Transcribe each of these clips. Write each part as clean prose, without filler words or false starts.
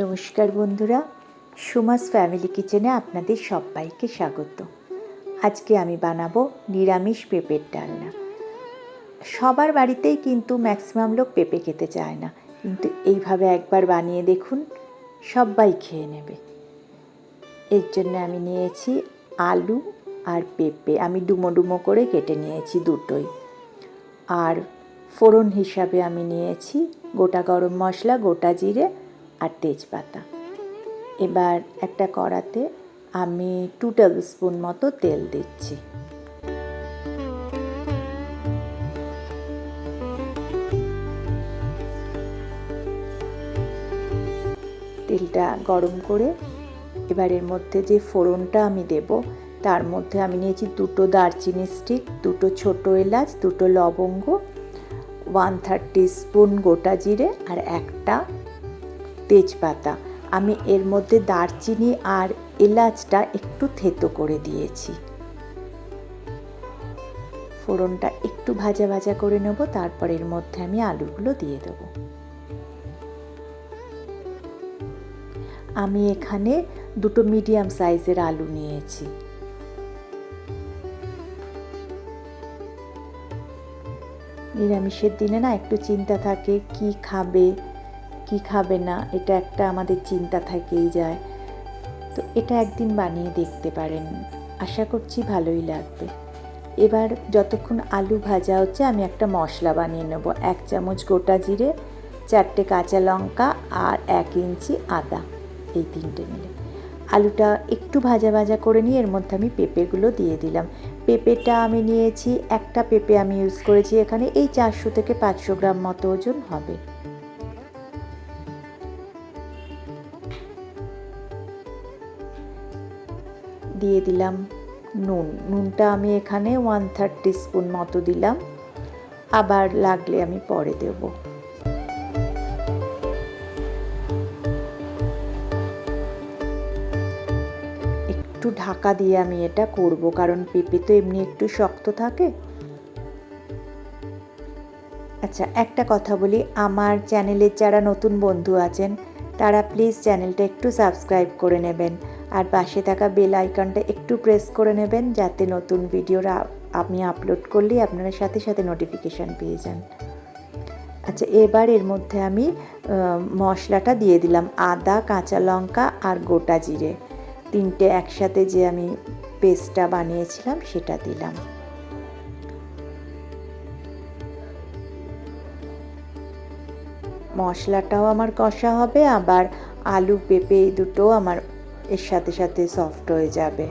নমস্কার বন্ধুরা, সুমাস ফ্যামিলি কিচেনে আপনাদের সবাইকে স্বাগত। আজকে আমি বানাবো নিরামিষ পেঁপের ডালনা। সবার বাড়িতেই কিন্তু ম্যাক্সিমাম লোক পেঁপে খেতে চায় না, কিন্তু এইভাবে একবার বানিয়ে দেখুন, সবাই খেয়ে নেবে। এর জন্য আমি নিয়েছি আলু আর পেঁপে, আমি ডুমো ডুমো করে কেটে নিয়েছি দুটোই। আর ফোড়ন হিসাবে আমি নিয়েছি গোটা গরম মশলা, গোটা জিরে আর তেজপাতা। এবার একটা কড়াতে আমি 2 টেবিল স্পুন মতো তেল দিচ্ছি। তেলটা গরম করে এবার এর মধ্যে যে ফোড়নটা আমি দেব, তার মধ্যে আমি নিয়েছি 2টো দারচিনি স্টিক, 2টো ছোটো এলাচ, 2টো লবঙ্গ, 1/3 স্পুন গোটা জিরে আর একটা তেজপাতা। আমি এর মধ্যে দারচিনি আর এলাচটা একটু থেতো করে দিয়েছি। ফোড়নটা একটু ভাজা ভাজা করে নেব, তারপর এর মধ্যে আমি আলুগুলো দিয়ে দেব। আমি এখানে 2টো মিডিয়াম সাইজের আলু নিয়েছি। নিরামিষের দিনে না একটু চিন্তা থাকে কি খাবে কি খাবে না, এটা একটা আমাদের চিন্তা থেকেই যায়। তো এটা একদিন বানিয়ে দেখতে পারেন, আশা করছি ভালোই লাগবে। এবার যতক্ষণ আলু ভাজা হচ্ছে আমি একটা মশলা বানিয়ে নেব। 1 চামচ গোটা জিরে, 4টে কাঁচা লঙ্কা আর 1 ইঞ্চি আদা, এই 3টে মিলে। আলুটা একটু ভাজা ভাজা করে নিয়ে এর মধ্যে আমি পেঁপেগুলো দিয়ে দিলাম। পেঁপেটা আমি নিয়েছি, একটা পেঁপে আমি ইউজ করেছি এখানে, এই 400 থেকে 500 গ্রাম মতো ওজন হবে। দিয়ে দিলাম নুনটা আমি এখানে 1/3 স্পুন মতো দিলাম, আবার লাগলে আমি পরে দেব। একটু ঢাকা দিয়ে আমি এটা করব, কারণ পেঁপে তো এমনি একটু শক্ত থাকে। আচ্ছা, একটা কথা বলি, আমার চ্যানেলের যারা নতুন বন্ধু আছেন তারা প্লিজ চ্যানেলটা একটু সাবস্ক্রাইব করে নেবেন, আর পাশে থাকা বেল আইকনটা একটু প্রেস করে নেবেন, যাতে নতুন ভিডিওরা আমি আপলোড করলেই আপনারা সাথে সাথে নোটিফিকেশান পেয়ে যান। আচ্ছা, এবার এর মধ্যে আমি মশলাটা দিয়ে দিলাম। আদা, কাঁচা লঙ্কা আর গোটা জিরে 3টে একসাথে যে আমি পেস্টটা বানিয়েছিলাম সেটা দিলাম। মশলাটাও আমার কষা হবে, আবার আলু পেঁপে এই দুটো আমার এর সাথে সাথে সফট হয়ে যাবে।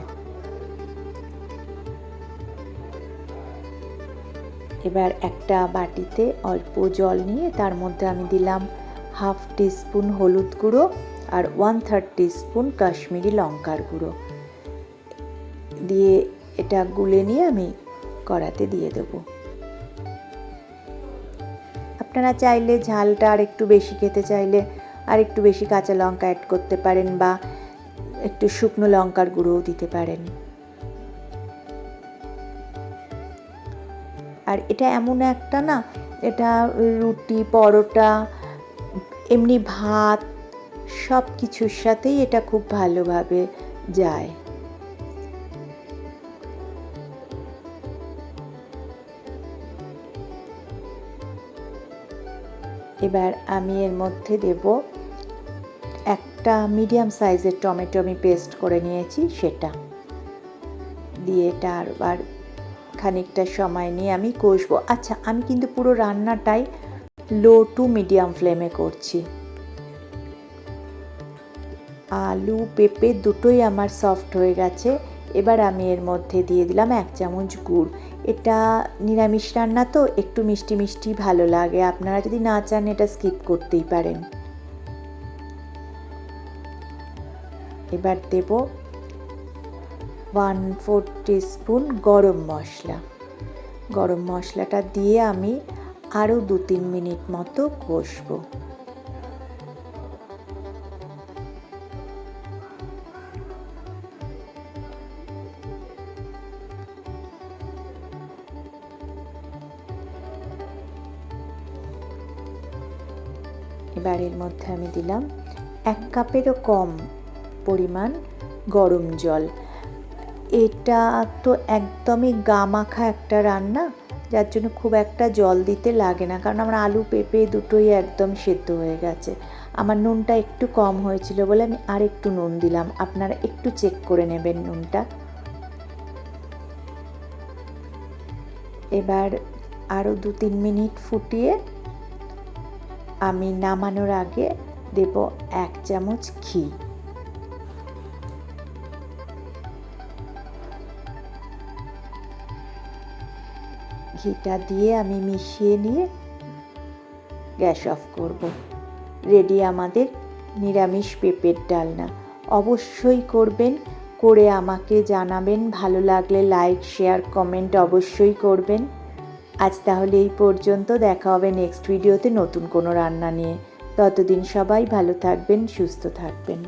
এবার একটা বাটিতে অল্প জল নিয়ে তার মধ্যে আমি দিলাম 1/2 টিস্পুন হলুদ গুঁড়ো আর 1/3 টিস্পুন কাশ্মীরি লঙ্কার গুঁড়ো দিয়ে এটা গুলে নিয়ে আমি কড়াতে দিয়ে দেবো। আপনারা চাইলে ঝালটা আর একটু বেশি খেতে চাইলে আর একটু বেশি কাঁচা লঙ্কা অ্যাড করতে পারেন, বা একটু শুকনো লঙ্কার গুঁড়োও দিতে পারেন। আর এটা এমন একটা না, এটা রুটি, পরোটা, এমনি ভাত, সব কিছুর সাথেই এটা খুব ভালোভাবে যায়। এবার আমি এর মধ্যে দেব একটা মিডিয়াম সাইজের টমেটো, আমি পেস্ট করে নিয়েছি, সেটা দিয়ে এটা আবার খানিকটা সময় নিয়ে আমি কষবো। আচ্ছা, আমি কিন্তু পুরো রান্নাটাই লো টু মিডিয়াম ফ্লেমে করছি। আলু পেঁপে দুটোই আমার সফট হয়ে গেছে। এবার আমি এর মধ্যে দিয়ে দিলাম 1 চামচ গুড়। এটা নিরামিষ রান্না তো একটু মিষ্টি মিষ্টি ভালো লাগে, আপনারা যদি না চান এটা স্কিপ করতেই পারেন। এবার দেব 1/4 টিস্পুন গরম মশলা। গরম মশলাটা দিয়ে আমি আরও 2-3 মিনিট মতো কষবো। এবার এর মধ্যে আমি দিলাম 1 কাপেরও কম পরিমাণ গরম জল। এটা তো একদমই গা মাখা একটা রান্না, যার জন্য খুব একটা জল দিতে লাগে না, কারণ আমার আলু পেঁপে দুটোই একদম সেদ্ধ হয়ে গেছে। আমার নুনটা একটু কম হয়েছিল বলে আমি আর একটু নুন দিলাম, আপনারা একটু চেক করে নেবেন নুনটা। এবার আরও 2-3 মিনিট ফুটিয়ে আমি নামানোর আগে দেব 1 চামচ ঘি। ঘিটা দিয়ে আমি মিশিয়ে নিয়ে গ্যাস অফ করব। রেডি আমাদের নিরামিষ পেঁপের ডালনা। অবশ্যই করবেন, করে আমাকে জানাবেন। ভালো লাগলে লাইক, শেয়ার, কমেন্ট অবশ্যই করবেন। আজ তাহলে এই পর্যন্ত, দেখা হবে নেক্সট ভিডিওতে নতুন কোনো রান্না নিয়ে। ততদিন সবাই ভালো থাকবেন, সুস্থ থাকবেন।